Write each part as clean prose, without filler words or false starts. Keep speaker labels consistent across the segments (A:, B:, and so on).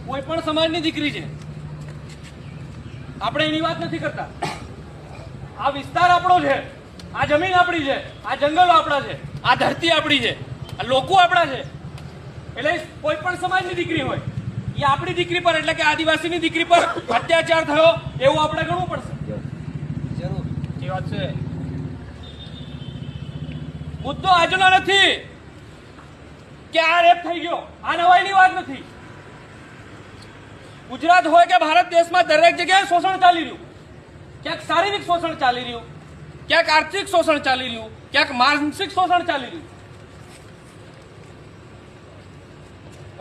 A: કોઈ પણ સમાજની દીકરી છે, આપણે એની વાત નથી કરતા। આ વિસ્તાર આપણો છે, આ જમીન આપણી છે, આ જંગલો આપણા છે, આ ધરતી આપણી છે, આ લોકો આપણા છે। એટલે કોઈ પણ સમાજની દીકરી હોય એ આપણી દીકરી પર એટલે કે આદિવાસીની દીકરી પર અત્યાચાર થયો એવું આપણે ગણવું પડશે। જરૂર એ વાત છે। મુદ્દો આજનો નથી કે આ રેપ થઈ ગયો, આ નવાઈની વાત નથી। ગુજરાત હોય કે ભારત દેશમાં દરેક જગ્યાએ શોષણ ચાલી રહ્યું, ક્યાંક શારીરિક શોષણ ચાલી રહ્યું, ક્યાંક આર્થિક શોષણ ચાલી રહ્યું, ક્યાંક માનસિક શોષણ ચાલી રહ્યું।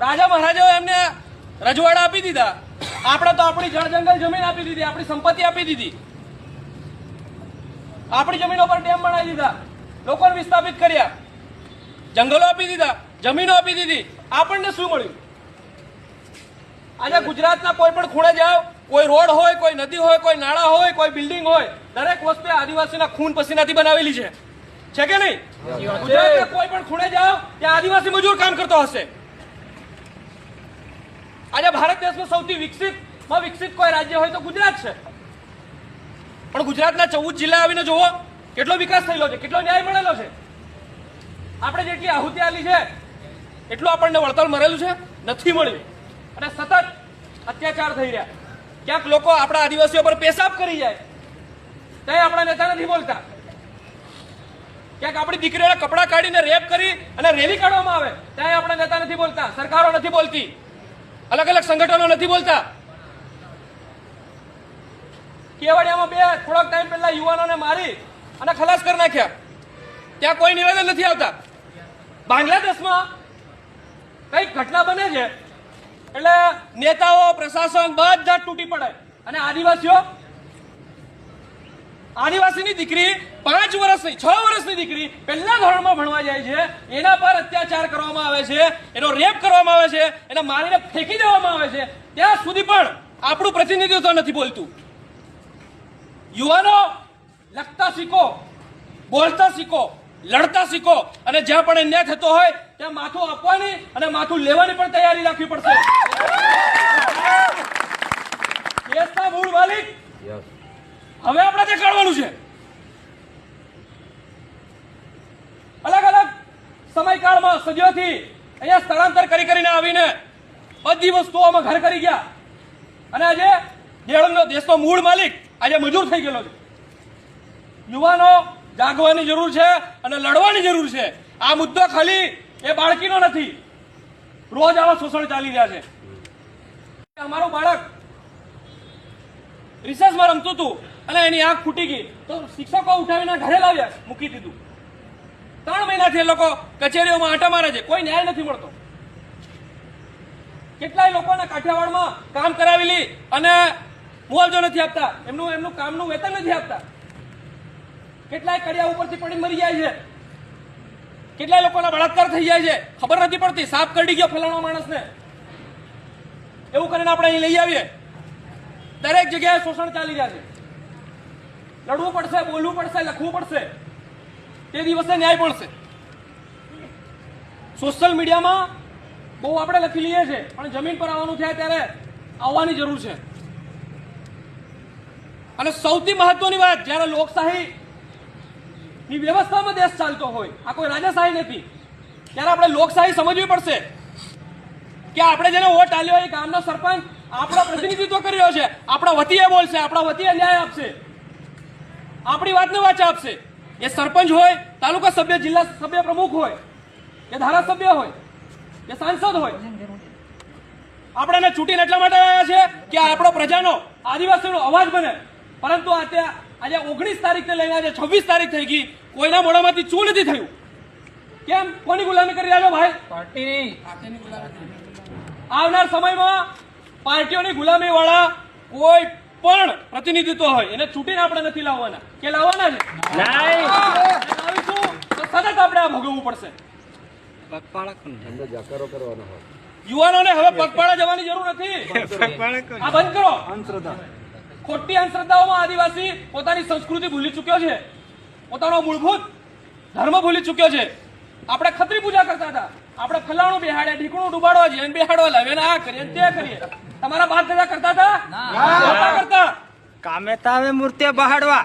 A: રાજા મહારાજાઓ એમને રજવાડા આપી દીધા, આપણે તો આપણી જળ જંગલ જમીન આપી દીધી, આપણી સંપત્તિ આપી દીધી, આપણી જમીનો પર ડેમ બનાવી દીધા, લોકોને વિસ્થાપિત કર્યા, જંગલો આપી દીધા, જમીનો આપી દીધી। આપણને શું મળ્યું? આજે ગુજરાતના કોઈ પણ ખૂણે જાઓ, કોઈ રોડ હોય, કોઈ નદી હોય, કોઈ નાળા હોય, કોઈ બિલ્ડિંગ હોય, દરેક વસ્તુ આદિવાસીના ખૂન પસીનાથી બનાવેલી છે કે નહીં? ગુજરાતના કોઈ પણ ખૂણે જાઓ ત્યાં આદિવાસી મજૂર કામ કરતો હશે। આજે ભારત દેશમાં સૌથી વિકસિત કોઈ રાજ્ય હોય તો ગુજરાત છે, પણ ગુજરાતના 14 જિલ્લા આવીને જુઓ કેટલો વિકાસ થયેલો છે, કેટલો ન્યાય મળેલો છે। આપણે જેટલી આહુતિ આલી છે એટલું આપણને વળતર મળેલું છે નથી મળ્યું, અને સતત અત્યાચાર થઈ રહ્યા। ક્યાંક લોકો આપણા આદિવાસીઓ પર પેશાબ કરી જાય ત્યાં આપણા નેતા નથી બોલતા, ક્યાંક આપણી દીકરીઓના કપડા કાઢીને રેપ કરી અને રેલી કાઢવામાં આવે ત્યાં આપણા નેતા નથી બોલતા, સરકારો નથી બોલતી, અલગ અલગ સંગઠનો નથી બોલતા। કેવડિયામાં થોડોક ટાઈમ પહેલા યુવાનોને મારી અને ખલાસ કરી નાખ્યા, ત્યાં કોઈ નિવેદન નથી આવતા। બાંગ્લાદેશમાં કઈક ઘટના બને છે એટલે નેતાઓ, પ્રશાસન બધા તૂટી પડે, અને આદિવાસીની દીકરી 5 વર્ષની 6 વર્ષની દીકરી પહેલા ધોરણમાં ભણવા જાય છે, એના પર અત્યાચાર કરવામાં આવે છે, એનો રેપ કરવામાં આવે છે, એને મારીને ફેંકી દેવામાં આવે છે, ત્યાં સુધી પણ આપણું પ્રતિનિધિત્વ નથી બોલતું। યુવાનો લખતા શીખો, બોલતા શીખો, લડતા શીખો, અને જ્યાં પણ અન્યાય થતો હોય ત્યાં માથું આપવાની અને માથું લેવાની પણ તૈયારી રાખવી પડશે। દેશના મૂળ માલિક હવે આપણે દેખાડવાનું છે। અલગ અલગ સમયકાળમાં સદીઓથી અહીંયા સ્થળાંતર કરીને આવીને બધી વસ્તુઓમાં ઘર કરી ગયા, અને આજે દેશનો મૂળ માલિક આજે મજૂર થઈ ગયેલો છે। યુવાનો જાગવાની જરૂર છે અને લડવાની જરૂર છે। આ મુદ્દો ખાલી એ બાળકીનો નથી, રોજ આવા શોષણ ચાલી રહ્યા છે। અમારું બાળક રિસર્ચમાં રમતું હતું અને એની આંખ ફૂટી ગઈ તો શિક્ષકો ઉઠાવીને ઘરે લાવ્યા, મૂકી દીધું। 3 મહિનાથી એ લોકો કચેરીઓમાં આંટા મારે છે, કોઈ ન્યાય નથી મળતો। કેટલાય લોકોને કાઠિયાવાડમાં કામ કરાવેલી અને મુઆવજો નથી આપતા, એમનું કામનું વેતન નથી આપતા। કેટલાય કડિયા ઉપરથી પડી મરી જાય છે, કેટલાય લોકોના બળાત્કાર થઈ જાય છે, ખબર નથી પડતી, સાપ કરડી ગયો ફલાણા માણસને, એવું કરીને આપણે અહીં લઈ આવીએ। દરેક જગ્યાએ શોષણ ચાલી રહ્યા છે, લડવું પડશે, બોલવું પડશે, લખવું પડશે, તે દિવસે ન્યાય મળશે। સોશિયલ મીડિયામાં બહુ આપણે લખી લઈએ છીએ, પણ જમીન પર આવવાનું થાય ત્યારે આવવાની જરૂર છે। અને સૌથી મહત્વની વાત, જ્યારે લોકશાહી ની વ્યવસ્થામાં દેશ ચાલતો હોય, આ કોઈ રાજાશાહી નથી, ત્યારે આપણે લોકશાહી સમજવી પડશે કે આપણે જેને વોટ આલ્યો એ ગામનો સરપંચ આપણો પ્રતિનિધિત્વ કરી રહ્યો છે, આપણા વતીએ બોલશે, આપણા વતીએ ન્યાય આપશે, આપણી વાતને વાચા આપશે। એ સરપંચ હોય, તાલુકા સભ્ય, જિલ્લા સભ્ય પ્રમુખ હોય, એ ધારાસભ્ય હોય, એ સાંસદ હોય, આપણે એને ચૂંટીને એટલા માટે આવ્યા છે કે આપણો પ્રજાનો, આદિવાસીનો અવાજ બને। પરંતુ આજે 19 તારીખને લઈને આજે 26 તારીખ થઈ ગઈ, કોઈના મોઢામાંથી ચૂ નથી થયું। કેમ? કોની ગુલામી કરી રહ્યા છો ભાઈ? પાર્ટીની ગુલામી। આવનાર સમયમાં પાર્ટીઓની ગુલામી વાળા કોઈ પણ પ્રતિનિધિત્વ હોય એને ચૂંટીને આપણે નથી લાવવાના, કે લાવવાના છે? લાવીશું તો સતત આપણે આ ભોગવવું પડશે। યુવાનોને હવે પગપાળા જવાની જરૂર નથી, આ બંધ કરો। ખોટી અંધશ્રદ્ધાઓમાં આદિવાસી પોતાની સંસ્કૃતિ ભૂલી ચૂક્યો છે, પોતાનો મૂળભૂત ધર્મ ભૂલી ચૂક્યો છે। આપણે ખત્રી પૂજા કરતા હતા, આપણે ફલાણું બેહાડે, ઢીકણું ડુબાડવા જઈએ, બેહાડવા લાવે, આ કરીએ તે કરીએ. તમારા બાપ દાદા કરતા હતા? કરતા.
B: કામે તાવે મૂર્તિ બહાડવા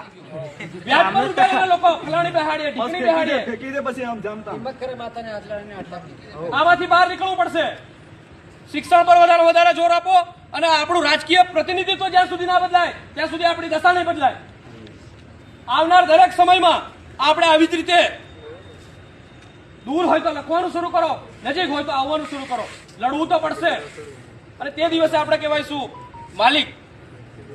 A: વ્યાજ પર ઉતારીને લોકો ફલાણી બેહાડીએ, ઢીકણી બેહાડીએ. આમાંથી બહાર નીકળવું પડશે. શિક્ષણ પર વધારે જોર આપો અને આપણું રાજકીય પ્રતિનિધિત્વ જ્યાં સુધી ના બદલાય ત્યાં સુધી આપણી દશા નહીં બદલાય. આવનાર દરેક સમયમાં આપણે આવી જ રીતે દૂર હોય તો લખવાનું શરૂ કરો, નજીક હોય તો આવવાનું શરૂ કરો. લડવું તો પડશે અને તે દિવસે આપણે કહેવાયશું માલિક.